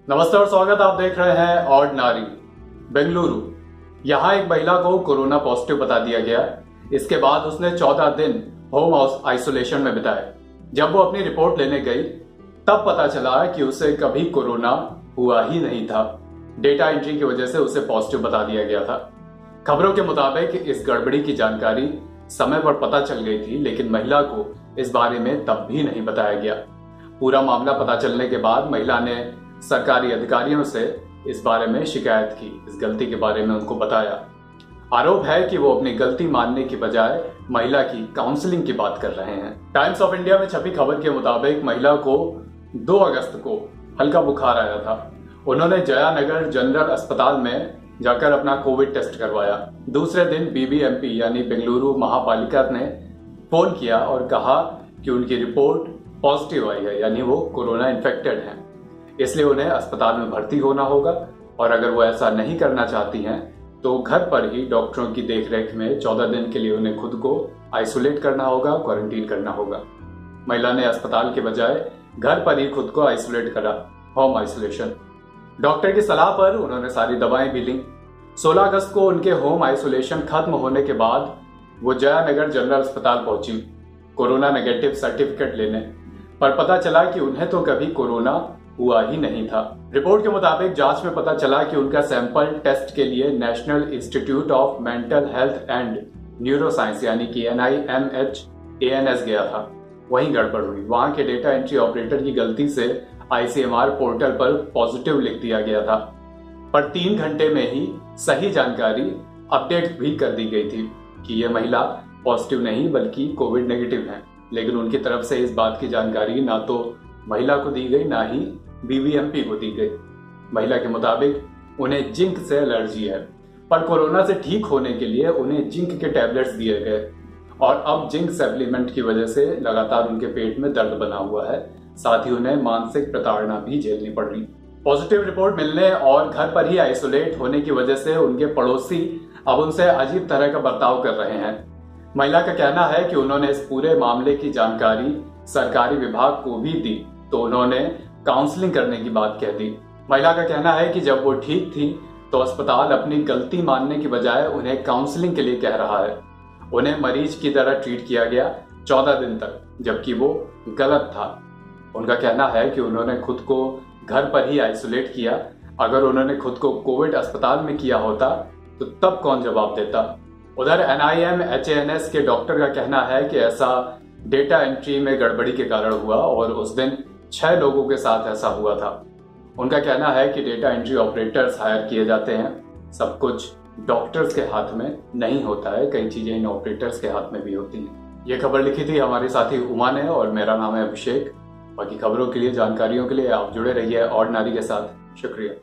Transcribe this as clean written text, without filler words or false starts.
नमस्ते और स्वागत। आप देख रहे हैं ऑर्डिनरी। बेंगलुरु, यहाँ एक महिला को कोरोना पॉजिटिव बता दिया गया। इसके बाद उसने 14 दिन होम आइसोलेशन में बिताए। जब वो अपनी रिपोर्ट लेने गई तब पता चला कि उसे कभी कोरोना हुआ ही नहीं था। डेटा एंट्री की वजह से उसे पॉजिटिव बता दिया गया था। खबरों के मुताबिक इस गड़बड़ी की जानकारी समय पर पता चल गई थी, लेकिन महिला को इस बारे में तब भी नहीं बताया गया। पूरा मामला पता चलने के बाद महिला ने सरकारी अधिकारियों से इस बारे में शिकायत की, इस गलती के बारे में उनको बताया। आरोप है कि वो अपनी गलती मानने की बजाय महिला की काउंसलिंग की बात कर रहे हैं। टाइम्स ऑफ इंडिया में छपी खबर के मुताबिक महिला को 2 अगस्त को हल्का बुखार आया था। उन्होंने जयानगर जनरल अस्पताल में जाकर अपना कोविड टेस्ट करवाया। दूसरे दिन बीबीएमपी यानी बेंगलुरु महापालिका ने फोन किया और कहा कि उनकी रिपोर्ट पॉजिटिव आई है, यानी वो कोरोना इन्फेक्टेड हैं, इसलिए उन्हें अस्पताल में भर्ती होना होगा। और अगर वो ऐसा नहीं करना चाहती हैं तो घर पर ही डॉक्टरों की देखरेख में 14 दिन के लिए उन्हें खुद को आइसोलेट करना होगा, क्वारंटीन करना होगा। महिला ने अस्पताल के बजाय घर पर ही खुद को आइसोलेट करा, होम आइसोलेशन। डॉक्टर की सलाह पर उन्होंने सारी दवाएं भी ली। 16 अगस्त को उनके होम आइसोलेशन खत्म होने के बाद वो जयानगर जनरल अस्पताल पहुंची कोरोना नेगेटिव सर्टिफिकेट लेने, पर पता चला कि उन्हें तो कभी कोरोना हुआ ही नहीं था। रिपोर्ट के मुताबिक जांच में पता चला कि उनका सैंपल टेस्ट के लिए national institute of mental health and neuroscience यानी कि NIMH-ANS गया था। वहीं गड़बड़ हुई। वहां के डेटा एंट्री ऑपरेटर की गलती से ICMR पोर्टल पर पॉजिटिव लिख दिया गया था, पर 3 घंटे में ही सही जानकारी अपडेट भी कर दी गई थी कि यह महिला पॉजिटिव नहीं बल्कि कोविड नेगेटिव है। लेकिन उनकी तरफ से इस बात की जानकारी ना तो महिला को दी गई, ना ही बीबीएमपी को दी गई। महिला के मुताबिक उन्हें जिंक से एलर्जी है, पर कोरोना से ठीक होने के लिए उन्हें जिंक के टैबलेट्स दिए गए और अब जिंक सप्लीमेंट की वजह से लगातार उनके पेट में दर्द बना हुआ है। साथ ही उन्हें मानसिक प्रताड़ना भी झेलनी पड़ रही। पॉजिटिव रिपोर्ट मिलने और घर पर ही आइसोलेट होने की वजह से उनके पड़ोसी अब उनसे अजीब तरह का बर्ताव कर रहे हैं। महिला का कहना है कि उन्होंने इस पूरे मामले की जानकारी सरकारी विभाग को भी दी तो उन्होंने काउंसलिंग करने की बात कह दी। महिला का कहना है कि जब वो ठीक थी तो अस्पताल अपनी गलती मानने की बजाय उन्हें काउंसलिंग के लिए कह रहा है। उन्हें मरीज की तरह ट्रीट किया गया 14 दिन तक, जबकि वो गलत था। उनका कहना है कि उन्होंने खुद को घर पर ही आइसोलेट किया। अगर उन्होंने खुद को कोविड अस्पताल में किया होता तो तब कौन जवाब देता। उधर NIMH-ANS के डॉक्टर का कहना है कि ऐसा डेटा एंट्री में गड़बड़ी के कारण हुआ और उस दिन 6 लोगों के साथ ऐसा हुआ था। उनका कहना है कि डेटा एंट्री ऑपरेटर्स हायर किए जाते हैं। सब कुछ डॉक्टर्स के हाथ में नहीं होता है, कई चीजें इन ऑपरेटर्स के हाथ में भी होती हैं। ये खबर लिखी थी हमारे साथी उमा ने और मेरा नाम है अभिषेक। बाकी खबरों के लिए, जानकारियों के लिए आप जुड़े रहिए ऑर्डिनरी के साथ। शुक्रिया।